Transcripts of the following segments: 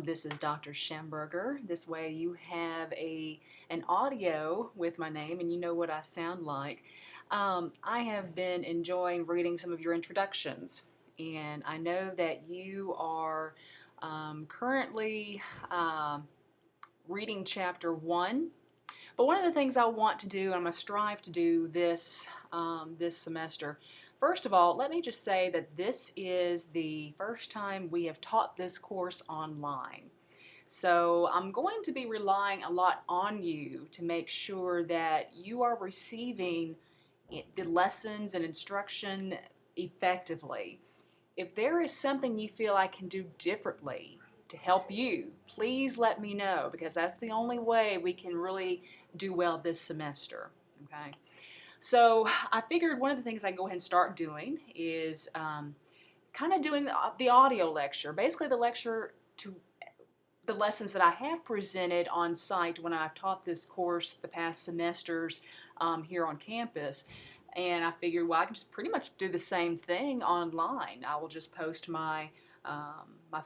This is Dr. Schamberger. This way you have an audio with my name and you know what I sound like. I have been enjoying reading some of your introductions, and I know that you are currently reading chapter 1. But one of the things I want to do, and I'm going to strive to do this semester. First of all, let me just say that this is the first time we have taught this course online. So I'm going to be relying a lot on you to make sure that you are receiving the lessons and instruction effectively. If there is something you feel I can do differently to help you, please let me know, because that's the only way we can really do well this semester. Okay? So I figured one of the things I can go ahead and start doing is kind of doing the audio lecture, basically the lecture to the lessons that I have presented on site when I've taught this course the past semesters here on campus. And I figured, well, I can just pretty much do the same thing online. I will just post my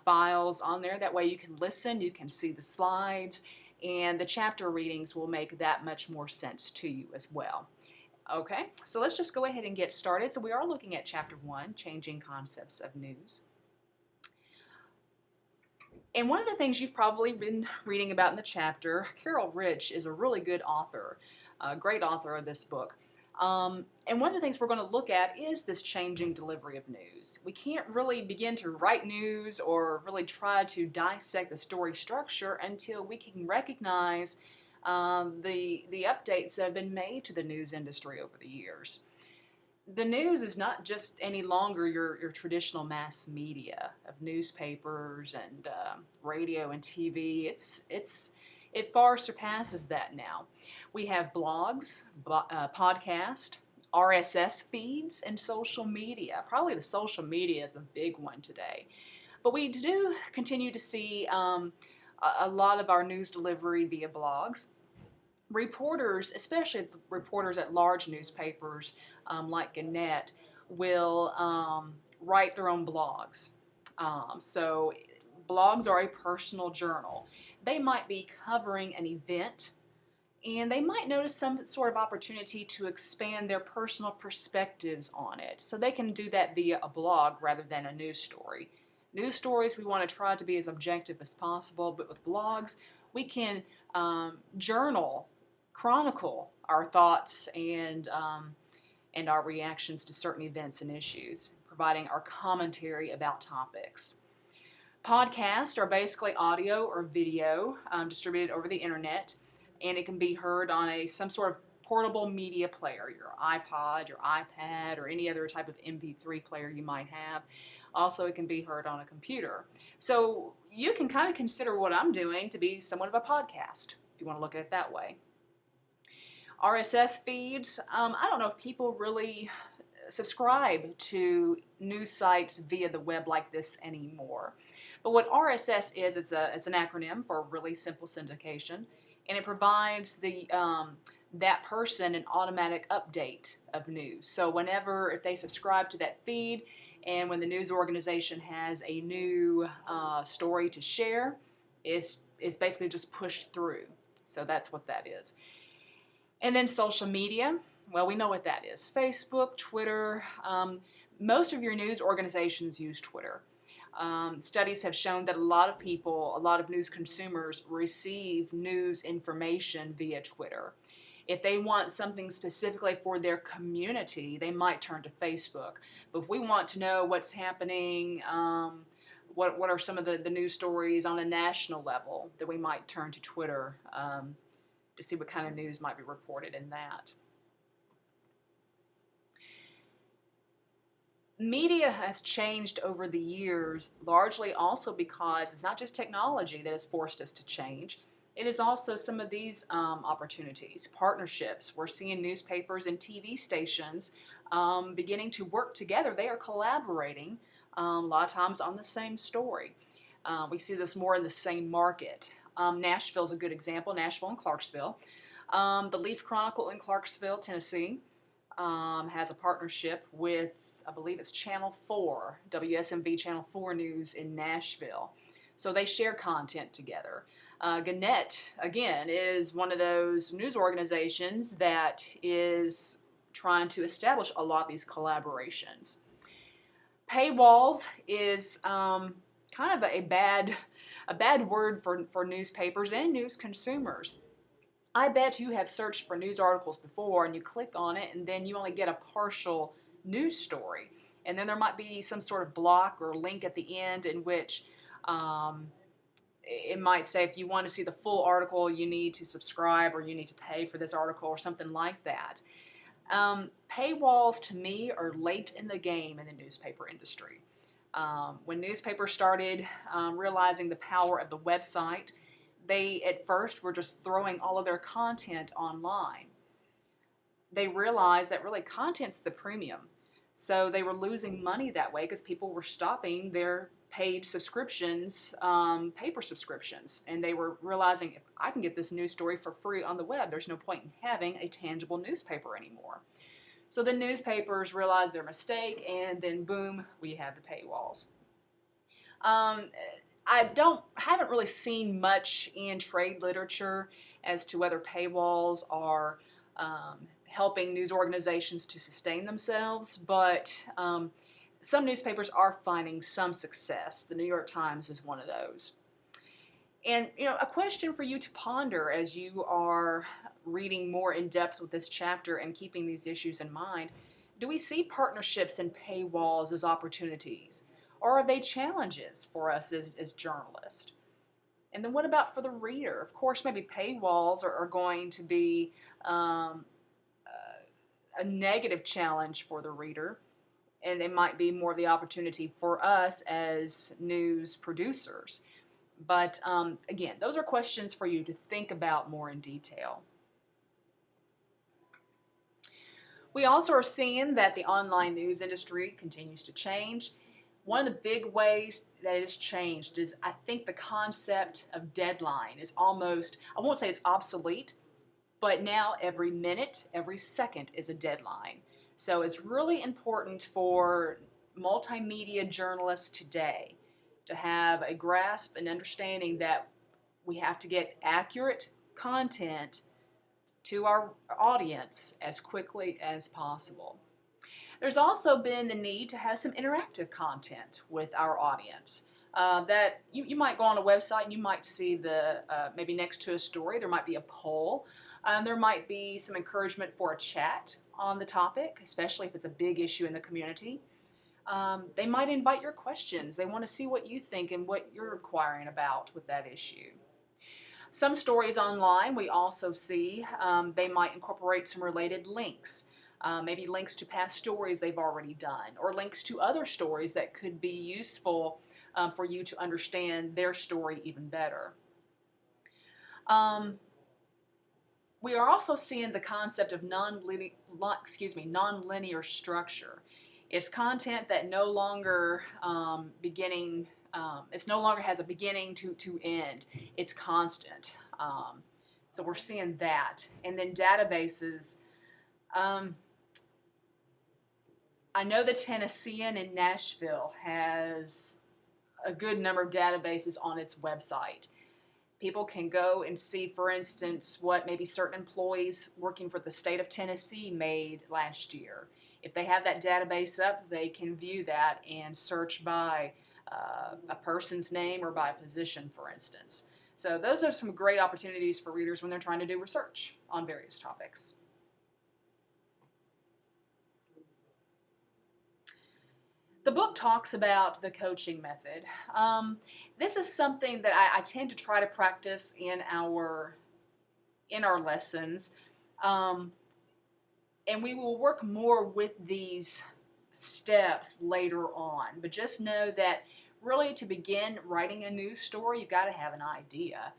files on there. That way you can listen, you can see the slides, and the chapter readings will make that much more sense to you as well. Okay, so let's just go ahead and get started. So we are looking at chapter 1, Changing Concepts of News. And one of the things you've probably been reading about in the chapter, Carol Rich is a really good author, a great author of this book. And one of the things we're going to look at is this changing delivery of news. We can't really begin to write news or really try to dissect the story structure until we can recognize the updates that have been made to the news industry over the years. The news is not just any longer your traditional mass media of newspapers and radio and TV. It far surpasses that now. We have blogs, podcast, RSS feeds, and social media. Probably the social media is the big one today. But we do continue to see a lot of our news delivery via blogs. Reporters, especially reporters at large newspapers like Gannett, will write their own blogs. So blogs are a personal journal. They might be covering an event, and they might notice some sort of opportunity to expand their personal perspectives on it. So they can do that via a blog rather than a news story. News stories, we want to try to be as objective as possible, but with blogs, we can journal, chronicle our thoughts and our reactions to certain events and issues, providing our commentary about topics. Podcasts are basically audio or video distributed over the internet, and it can be heard on some sort of portable media player, your iPod, your iPad, or any other type of MP3 player you might have. Also, it can be heard on a computer. So you can kind of consider what I'm doing to be somewhat of a podcast, if you want to look at it that way. RSS feeds, I don't know if people really subscribe to news sites via the web like this anymore. But what RSS is, it's an acronym for Really Simple Syndication, and it provides that person an automatic update of news. So if they subscribe to that feed, and when the news organization has a new story to share, it's basically just pushed through. So that's what that is. And then social media, well, we know what that is. Facebook, Twitter. Most of your news organizations use Twitter. Studies have shown that a lot of people, a lot of news consumers receive news information via Twitter. If they want something specifically for their community, they might turn to Facebook. But if we want to know what's happening, what are some of the news stories on a national level, then we might turn to Twitter to see what kind of news might be reported in that. Media has changed over the years, largely also because it's not just technology that has forced us to change. It is also some of these opportunities, partnerships. We're seeing newspapers and TV stations beginning to work together. They are collaborating a lot of times on the same story. We see this more in the same market. Nashville is a good example, Nashville and Clarksville. The Leaf Chronicle in Clarksville, Tennessee, has a partnership with, I believe it's Channel 4, WSMV Channel 4 News in Nashville. So they share content together. Gannett, again, is one of those news organizations that is trying to establish a lot of these collaborations. Paywalls is kind of a bad word for newspapers and news consumers. I bet you have searched for news articles before and you click on it and then you only get a partial news story. And then there might be some sort of block or link at the end in which it might say if you want to see the full article, you need to subscribe or you need to pay for this article or something like that. Paywalls to me are late in the game in the newspaper industry. When newspapers started realizing the power of the website, they at first were just throwing all of their content online. They realized that really content's the premium. So they were losing money that way because people were stopping their paid subscriptions, paper subscriptions. And they were realizing if I can get this news story for free on the web, there's no point in having a tangible newspaper anymore. So the newspapers realized their mistake, and then boom, we have the paywalls. Haven't really seen much in trade literature as to whether paywalls are helping news organizations to sustain themselves, but some newspapers are finding some success. The New York Times is one of those. And a question for you to ponder as you are reading more in depth with this chapter and keeping these issues in mind: do we see partnerships and paywalls as opportunities, or are they challenges for us as journalists? And then what about for the reader? Of course, maybe paywalls are going to be a negative challenge for the reader, and it might be more the opportunity for us as news producers. But again, those are questions for you to think about more in detail. We also are seeing that the online news industry continues to change. One of the big ways that it has changed is I think the concept of deadline is almost, I won't say it's obsolete, but now every minute, every second is a deadline. So it's really important for multimedia journalists today to have a grasp and understanding that we have to get accurate content to our audience as quickly as possible. There's also been the need to have some interactive content with our audience. That you might go on a website and you might see the maybe next to a story there might be a poll. There might be some encouragement for a chat on the topic, especially if it's a big issue in the community. They might invite your questions. They want to see what you think and what you're inquiring about with that issue. Some stories online we also see they might incorporate some related links. Maybe links to past stories they've already done, or links to other stories that could be useful for you to understand their story even better. We are also seeing the concept of non-linear structure. It's content that no longer it's no longer has a beginning to end. It's constant. So we're seeing that. And then databases. I know the Tennessean in Nashville has a good number of databases on its website. People can go and see, for instance, what maybe certain employees working for the state of Tennessee made last year. If they have that database up, they can view that and search by a person's name or by a position, for instance. So those are some great opportunities for readers when they're trying to do research on various topics. The book talks about the coaching method. This is something that I tend to try to practice in our lessons, and we will work more with these steps later on. But just know that really to begin writing a news story, you've got to have an idea.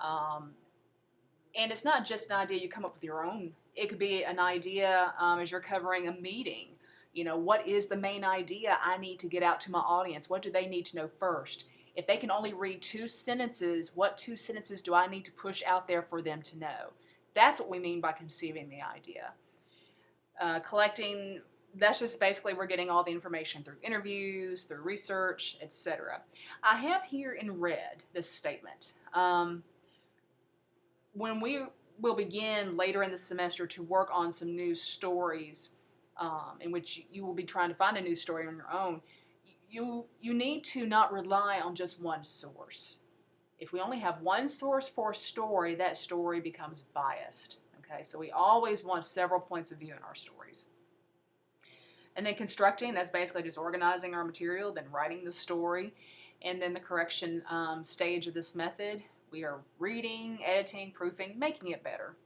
And it's not just an idea you come up with your own. It could be an idea as you're covering a meeting. What is the main idea I need to get out to my audience? What do they need to know first? If they can only read 2 sentences, what 2 sentences do I need to push out there for them to know? That's what we mean by conceiving the idea. Collecting That's just basically we're getting all the information through interviews, through research, etc. I have here in red this statement. When we will begin later in the semester to work on some news stories, in which you will be trying to find a news story on your own, you need to not rely on just one source. If we only have one source for a story, that story becomes biased. Okay, so we always want several points of view in our stories. And then constructing, that's basically just organizing our material, then writing the story, and then the correction stage of this method. We are reading, editing, proofing, making it better.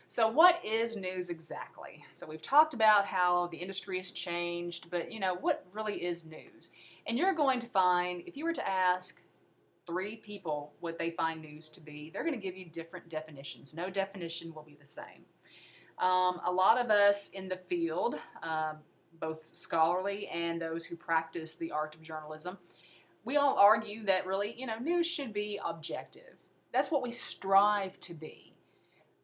So what is news exactly? So we've talked about how the industry has changed, but what really is news? And you're going to find, if you were to ask 3 people what they find news to be, they're going to give you different definitions. No definition will be the same. A lot of us in the field, both scholarly and those who practice the art of journalism, we all argue that really, news should be objective. That's what we strive to be.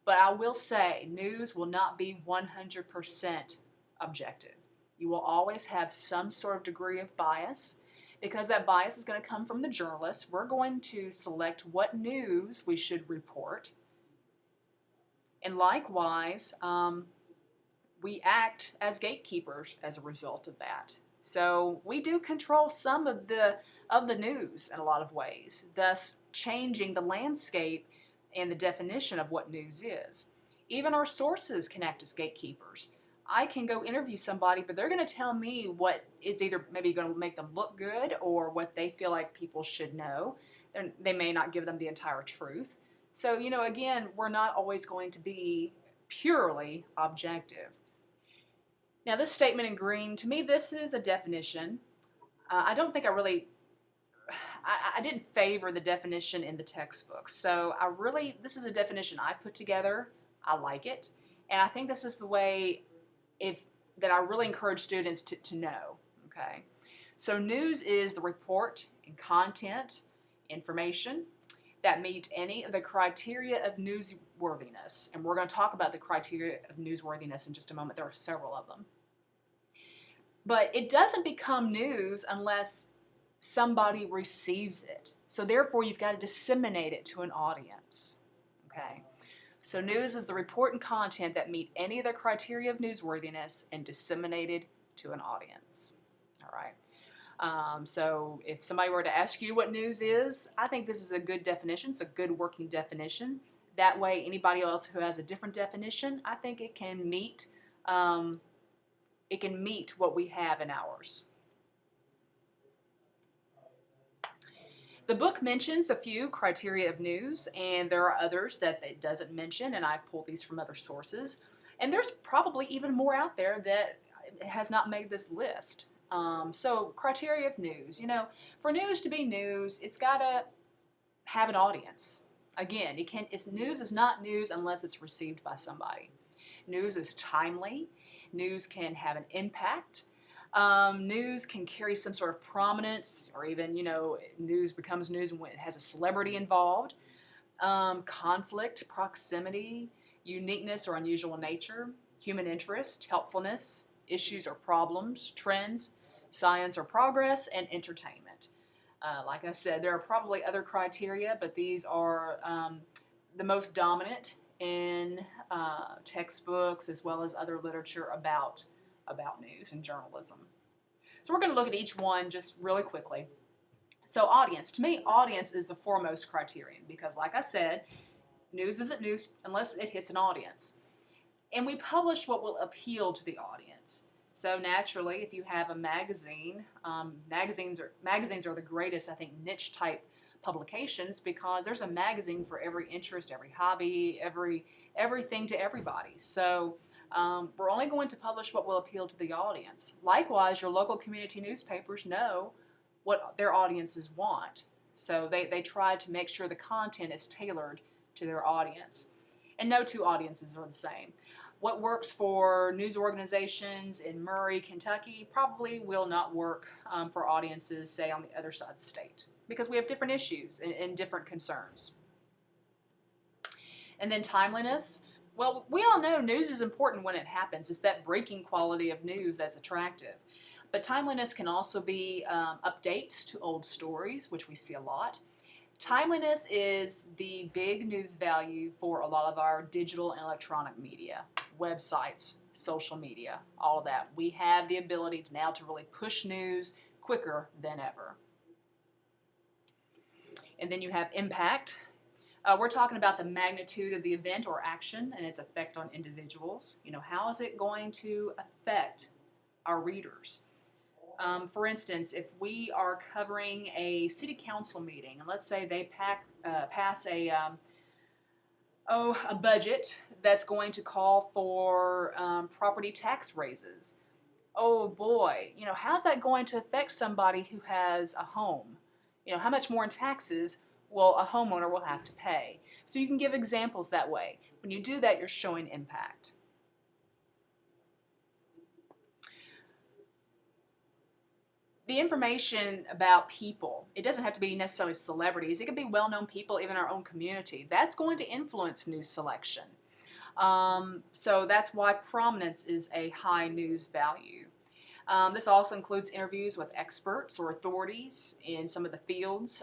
But I will say, news will not be 100% objective. You will always have some sort of degree of bias, because that bias is going to come from the journalists. We're going to select what news we should report. And likewise, we act as gatekeepers as a result of that. So we do control some of the news in a lot of ways, thus changing the landscape and the definition of what news is. Even our sources can act as gatekeepers. I can go interview somebody, but they're going to tell me what is either maybe going to make them look good or what they feel like people should know. They may not give them the entire truth. So, again, we're not always going to be purely objective. Now, this statement in green, to me, this is a definition. I don't think I didn't favor the definition in the textbook. So this is a definition I put together. I like it. And I think this is the way that I really encourage students to know. Okay. So news is the report and content, information that meet any of the criteria of newsworthiness. And we're going to talk about the criteria of newsworthiness in just a moment. There are several of them. But it doesn't become news unless somebody receives it. So therefore, you've got to disseminate it to an audience. Okay? So news is the report and content that meet any of the criteria of newsworthiness and disseminated to an audience. All right? So if somebody were to ask you what news is, I think this is a good definition. It's a good working definition. That way, anybody else who has a different definition, I think it can meet what we have in ours. The book mentions a few criteria of news, and there are others that it doesn't mention, and I've pulled these from other sources. And there's probably even more out there that has not made this list. So criteria of news. For news to be news, it's got to have an audience. Again, news is not news unless it's received by somebody. News is timely. News can have an impact. News can carry some sort of prominence, or even, news becomes news when it has a celebrity involved. Conflict, proximity, uniqueness or unusual nature, human interest, helpfulness, issues or problems, trends, science or progress, and entertainment. Like I said, there are probably other criteria, but these are the most dominant in textbooks as well as other literature about news and journalism. So we're going to look at each one just really quickly. So audience. To me, audience is the foremost criterion because, like I said, news isn't news unless it hits an audience. And we publish what will appeal to the audience. So naturally, if you have a magazine, magazines are the greatest, I think, niche type publications because there's a magazine for every interest, every hobby, everything to everybody. So we're only going to publish what will appeal to the audience. Likewise, your local community newspapers know what their audiences want. So they try to make sure the content is tailored to their audience. And no two audiences are the same. What works for news organizations in Murray, Kentucky probably will not work for audiences, say, on the other side of the state because we have different issues and different concerns. And then timeliness. Well, we all know news is important when it happens. It's that breaking quality of news that's attractive. But timeliness can also be updates to old stories, which we see a lot. Timeliness is the big news value for a lot of our digital and electronic media, websites, social media, all of that. We have the ability to now to really push news quicker than ever. And then you have impact. We're talking about the magnitude of the event or action and its effect on individuals. How is it going to affect our readers? For instance, if we are covering a city council meeting, and let's say they pass a budget that's going to call for property tax raises. Oh boy, how's that going to affect somebody who has a home? How much more in taxes will a homeowner will have to pay? So you can give examples that way. When you do that, you're showing impact. The information about people, it doesn't have to be necessarily celebrities. It could be well-known people, even our own community. That's going to influence news selection. So that's why prominence is a high news value. This also includes interviews with experts or authorities in some of the fields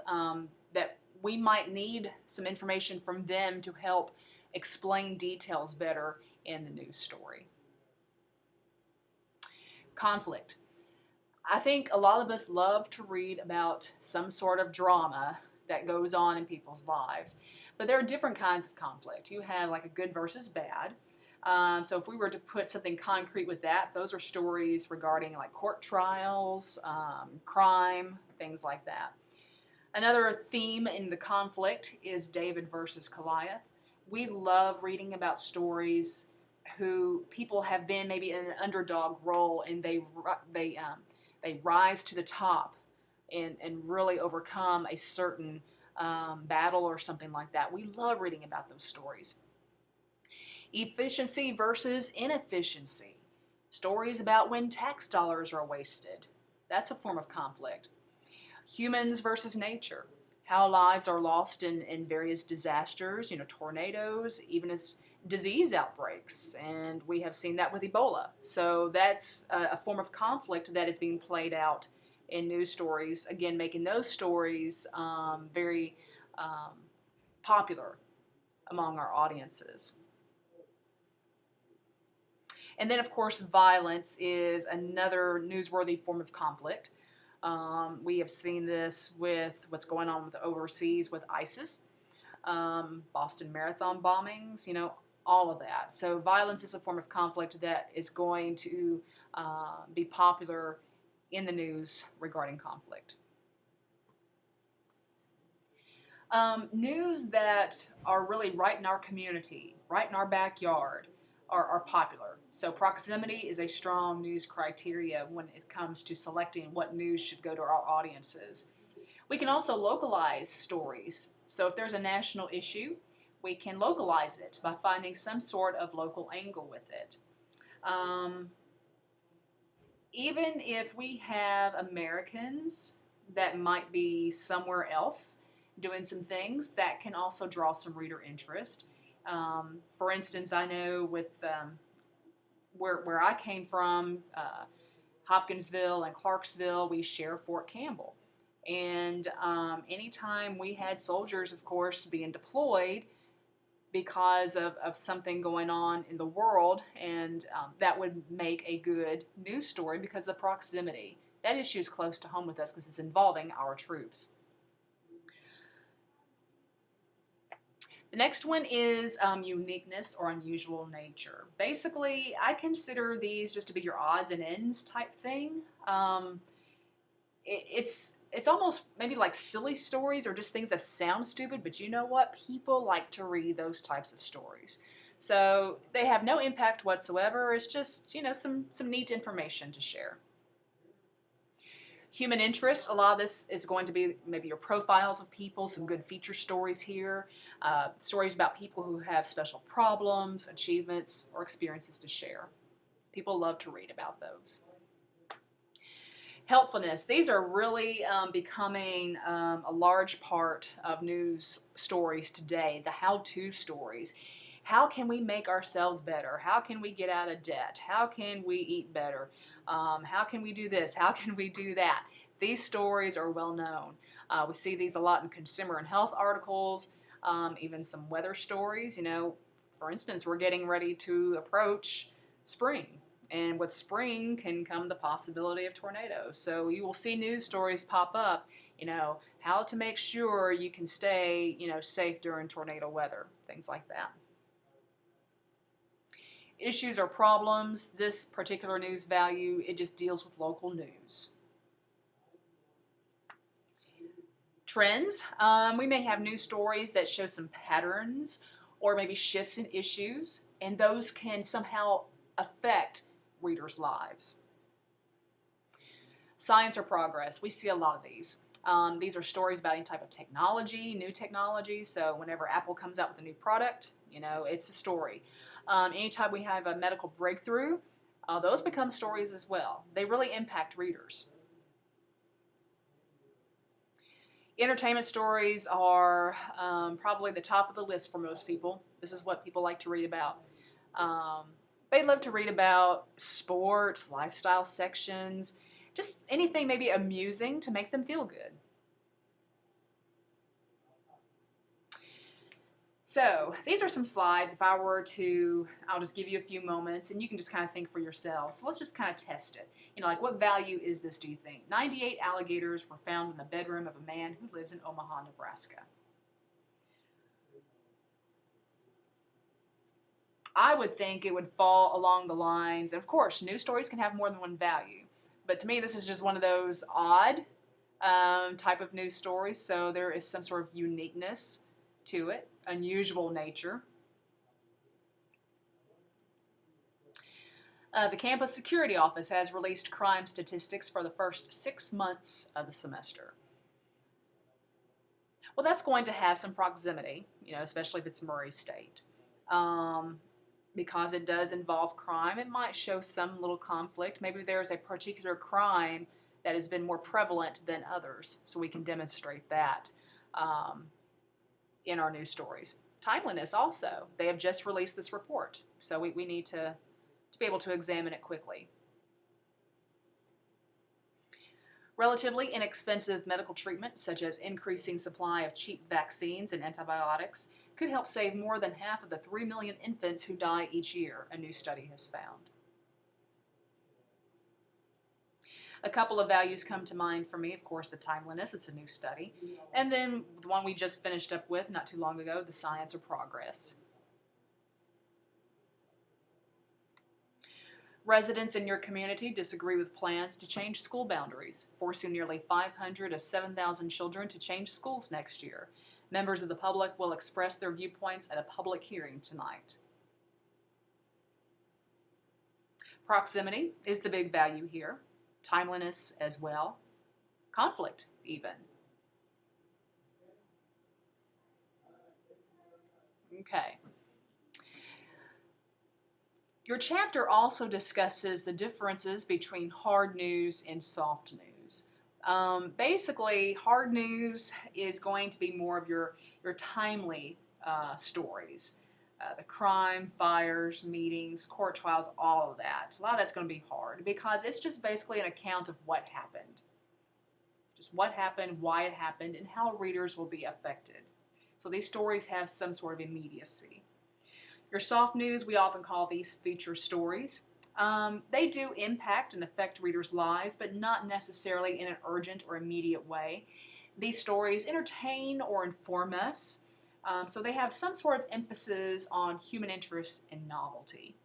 that we might need some information from them to help explain details better in the news story. Conflict. I think a lot of us love to read about some sort of drama that goes on in people's lives, but there are different kinds of conflict. You have like a good versus bad. So if we were to put something concrete with that, those are stories regarding like court trials, crime, things like that. Another theme in the conflict is David versus Goliath. We love reading about stories who people have been maybe in an underdog role and they rise to the top and really overcome a certain battle or something like that. We love reading about those stories. Efficiency versus inefficiency. Stories about when tax dollars are wasted. That's a form of conflict. Humans versus nature. How lives are lost in various disasters, tornadoes, even as disease outbreaks. And we have seen that with Ebola. So that's a form of conflict that is being played out in news stories. Again, making those stories very popular among our audiences. And then, of course, violence is another newsworthy form of conflict. We have seen this with what's going on with overseas with ISIS, Boston Marathon bombings, all of that. So violence is a form of conflict that is going to be popular in the news regarding conflict. News that are really right in our community, right in our backyard, are popular. So proximity is a strong news criteria when it comes to selecting what news should go to our audiences. We can also localize stories. So if there's a national issue, we can localize it by finding some sort of local angle with it. Even if we have Americans that might be somewhere else doing some things, that can also draw some reader interest. For instance, I know with where I came from, Hopkinsville and Clarksville, we share Fort Campbell. And anytime we had soldiers, of course, being deployed because of something going on in the world, and that would make a good news story because of the proximity. That issue is close to home with us because it's involving our troops. The next one is uniqueness or unusual nature. Basically, I consider these just to be your odds and ends type thing. It's almost maybe like silly stories or just things that sound stupid, but you know what? People like to read those types of stories. So they have no impact whatsoever. It's just, some neat information to share. Human interest, a lot of this is going to be maybe your profiles of people, some good feature stories here, stories about people who have special problems, achievements, or experiences to share. People love to read about those. Helpfulness, these are really becoming a large part of news stories today, the how-to stories. How can we make ourselves better? How can we get out of debt? How can we eat better? How can we do this? How can we do that? These stories are well known. We see these a lot in consumer and health articles, even some weather stories. For instance, we're getting ready to approach spring. And with spring can come the possibility of tornadoes. So you will see news stories pop up, how to make sure you can stay, safe during tornado weather, things like that. Issues or problems, this particular news value, it just deals with local news. Trends, we may have news stories that show some patterns or maybe shifts in issues, and those can somehow affect readers' lives. Science or progress, we see a lot of these. These are stories about any type of technology, new technology. So whenever Apple comes out with a new product, it's a story. Anytime we have a medical breakthrough, those become stories as well. They really impact readers. Entertainment stories are probably the top of the list for most people. This is what people like to read about. They love to read about sports, lifestyle sections, just anything maybe amusing to make them feel good. So these are some slides. If I were to, I'll just give you a few moments and you can just kind of think for yourself. So let's just kind of test it. Like what value is this, do you think? 98 alligators were found in the bedroom of a man who lives in Omaha, Nebraska. I would think it would fall along the lines, and of course, news stories can have more than one value. But to me, this is just one of those odd type of news stories, so there is some sort of uniqueness to it, unusual nature. The Campus Security Office has released crime statistics for the first 6 months of the semester. Well, that's going to have some proximity, especially if it's Murray State. Because it does involve crime, it might show some little conflict. Maybe there's a particular crime that has been more prevalent than others, so we can demonstrate that in our news stories. Timeliness also. They have just released this report, so we need to be able to examine it quickly. Relatively inexpensive medical treatment, such as increasing supply of cheap vaccines and antibiotics, could help save more than half of the 3 million infants who die each year, a new study has found. A couple of values come to mind for me. Of course, the timeliness, it's a new study. And then the one we just finished up with not too long ago, the science or progress. Residents in your community disagree with plans to change school boundaries, forcing nearly 500 of 7,000 children to change schools next year. Members of the public will express their viewpoints at a public hearing tonight. Proximity is the big value here. Timeliness as well. Conflict, even. Okay. Your chapter also discusses the differences between hard news and soft news. Basically, hard news is going to be more of your timely stories. The crime, fires, meetings, court trials, all of that. A lot of that's going to be hard because it's just basically an account of what happened. Just what happened, why it happened, and how readers will be affected. So these stories have some sort of immediacy. Your soft news, we often call these feature stories. They do impact and affect readers' lives, but not necessarily in an urgent or immediate way. These stories entertain or inform us, so they have some sort of emphasis on human interest and novelty.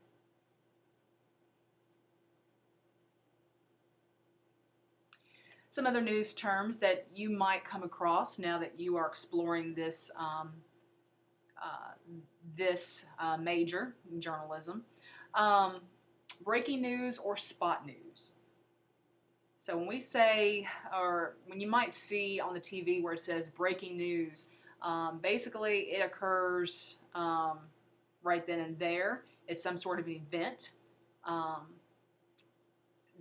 Some other news terms that you might come across now that you are exploring this major in journalism. Breaking news or spot news. So when we say, or when you might see on the TV where it says breaking news, basically it occurs right then and there. It's some sort of event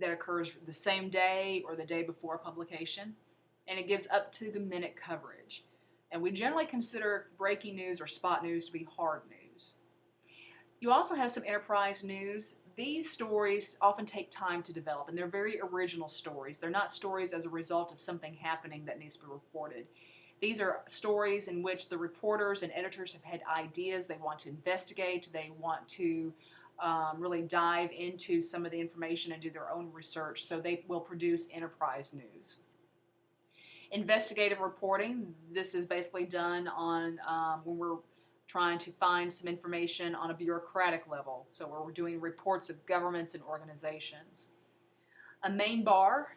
that occurs the same day or the day before publication, and it gives up to the minute coverage. And we generally consider breaking news or spot news to be hard news. You also have some enterprise news. These stories often take time to develop, and they're very original stories. They're not stories as a result of something happening that needs to be reported. These are stories in which the reporters and editors have had ideas. They want to investigate. They want to really dive into some of the information and do their own research. So they will produce enterprise news. Investigative reporting. This is basically done on when we're trying to find some information on a bureaucratic level. So where we're doing reports of governments and organizations. A main bar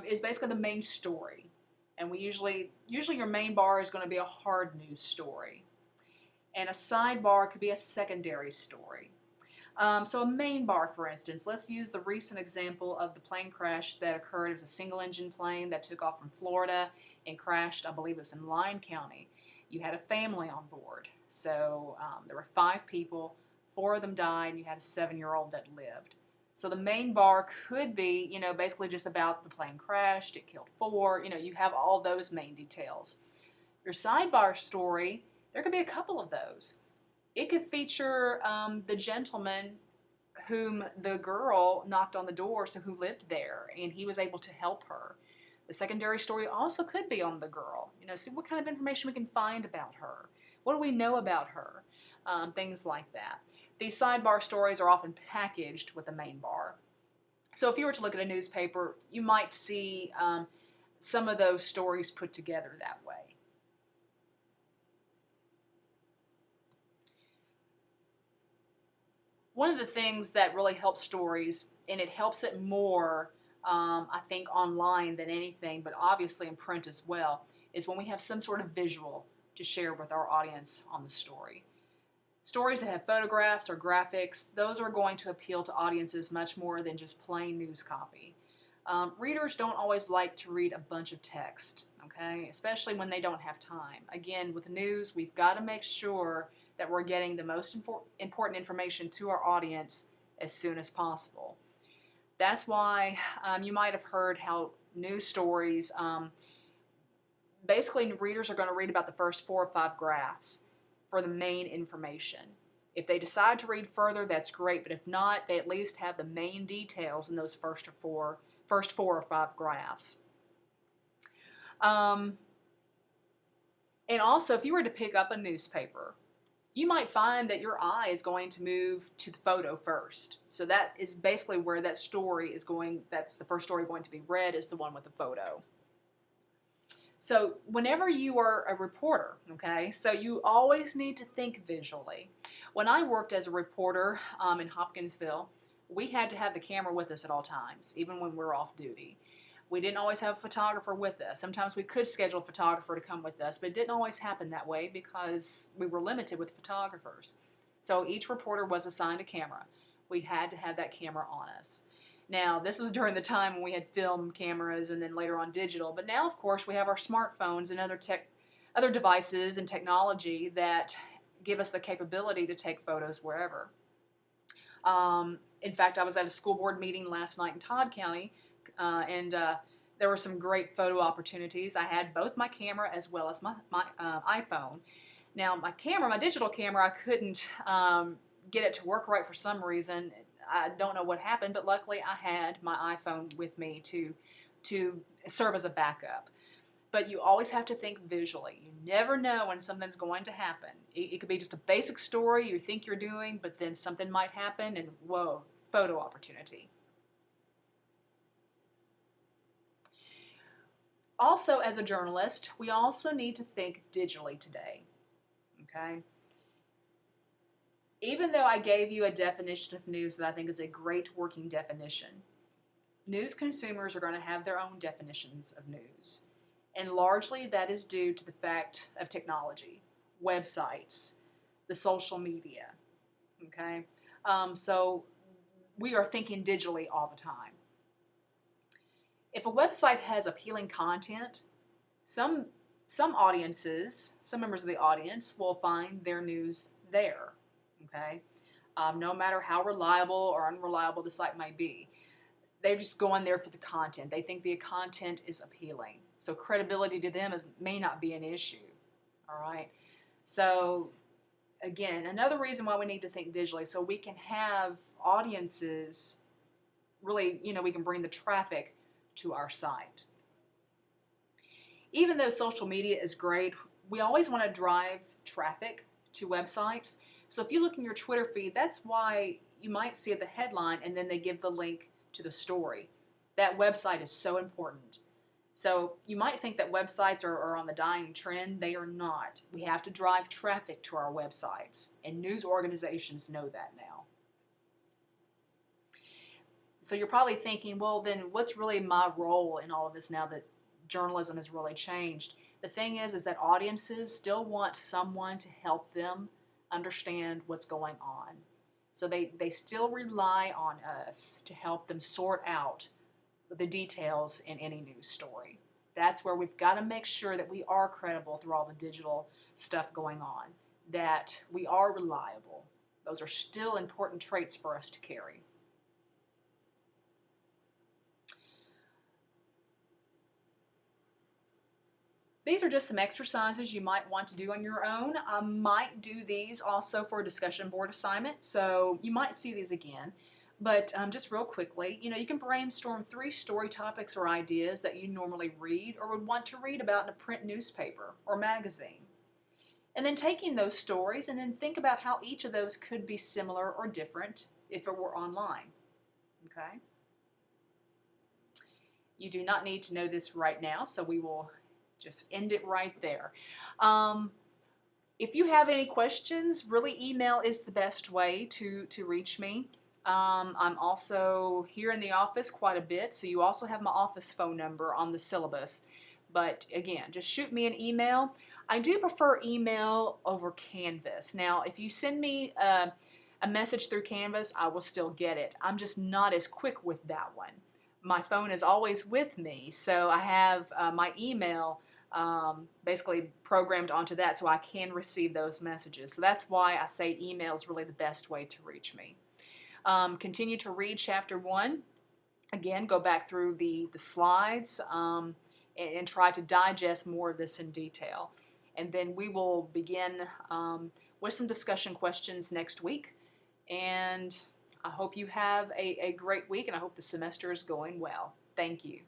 is basically the main story. And we usually your main bar is going to be a hard news story. And a sidebar could be a secondary story. So a main bar, for instance, let's use the recent example of the plane crash that occurred. It was a single-engine plane that took off from Florida and crashed, I believe it was in Lyon County. You had a family on board. So there were 5 people, 4 of them died, and you had a 7-year-old that lived. So the main bar could be, basically just about the plane crashed, it killed 4, you have all those main details. Your sidebar story, there could be a couple of those. It could feature the gentleman whom the girl knocked on the door, so who lived there, and he was able to help her. The secondary story also could be on the girl. See what kind of information we can find about her. What do we know about her? Things like that. These sidebar stories are often packaged with the main bar. So if you were to look at a newspaper, you might see some of those stories put together that way. One of the things that really helps stories, and it helps it more, I think, online than anything, but obviously in print as well, is when we have some sort of visual to share with our audience on the story. Stories that have photographs or graphics, those are going to appeal to audiences much more than just plain news copy. Readers don't always like to read a bunch of text, okay? Especially when they don't have time. Again, with news, we've got to make sure that we're getting the most important information to our audience as soon as possible. That's why you might have heard how news stories, basically readers are going to read about the first 4 or 5 graphs for the main information. If they decide to read further, that's great, but if not, they at least have the main details in those first 4 or 5 graphs. And also, if you were to pick up a newspaper, you might find that your eye is going to move to the photo first. So that is basically where that story is going, that's the first story going to be read, is the one with the photo. So whenever you are a reporter, okay, so you always need to think visually. When I worked as a reporter in Hopkinsville, we had to have the camera with us at all times, even when we were off duty. We didn't always have a photographer with us. Sometimes we could schedule a photographer to come with us, but it didn't always happen that way because we were limited with photographers. So each reporter was assigned a camera. We had to have that camera on us. Now, this was during the time when we had film cameras and then later on digital, but now, of course, we have our smartphones and other devices and technology that give us the capability to take photos wherever. In fact, I was at a school board meeting last night in Todd County, and there were some great photo opportunities. I had both my camera as well as my iPhone. Now, my digital camera, I couldn't get it to work right for some reason. I don't know what happened, but luckily I had my iPhone with me to serve as a backup. But you always have to think visually. You never know when something's going to happen. It could be just a basic story you think you're doing, but then something might happen and whoa, photo opportunity. Also, as a journalist, we also need to think digitally today, okay? Even though I gave you a definition of news that I think is a great working definition, news consumers are going to have their own definitions of news. And largely that is due to the fact of technology, websites, the social media, okay? So we are thinking digitally all the time. If a website has appealing content, some audiences, some members of the audience will find their news there, okay? No matter how reliable or unreliable the site might be. They're just going there for the content. They think the content is appealing. So credibility to them may not be an issue, all right? So again, another reason why we need to think digitally, so we can have audiences really, we can bring the traffic to our site. Even though social media is great, we always want to drive traffic to websites. So if you look in your Twitter feed, that's why you might see the headline and then they give the link to the story. That website is so important. So you might think that websites are on the dying trend. They are not. We have to drive traffic to our websites, and news organizations know that now. So you're probably thinking, well, then what's really my role in all of this now that journalism has really changed? The thing is that audiences still want someone to help them understand what's going on. So they still rely on us to help them sort out the details in any news story. That's where we've got to make sure that we are credible through all the digital stuff going on, that we are reliable. Those are still important traits for us to carry. These are just some exercises you might want to do on your own. I might do these also for a discussion board assignment, so you might see these again. But just real quickly, you can brainstorm 3 story topics or ideas that you normally read or would want to read about in a print newspaper or magazine. And then taking those stories and then think about how each of those could be similar or different if it were online. Okay? You do not need to know this right now, so we will just end it right there. If you have any questions, really email is the best way to reach me. I'm also here in the office quite a bit, so you also have my office phone number on the syllabus. But again, just shoot me an email. I do prefer email over Canvas. Now, if you send me a message through Canvas, I will still get it. I'm just not as quick with that one. My phone is always with me, so I have my email basically programmed onto that so I can receive those messages. So that's why I say email is really the best way to reach me. Continue to read Chapter 1. Again, go back through the slides and try to digest more of this in detail. And then we will begin with some discussion questions next week. And I hope you have a great week, and I hope the semester is going well. Thank you.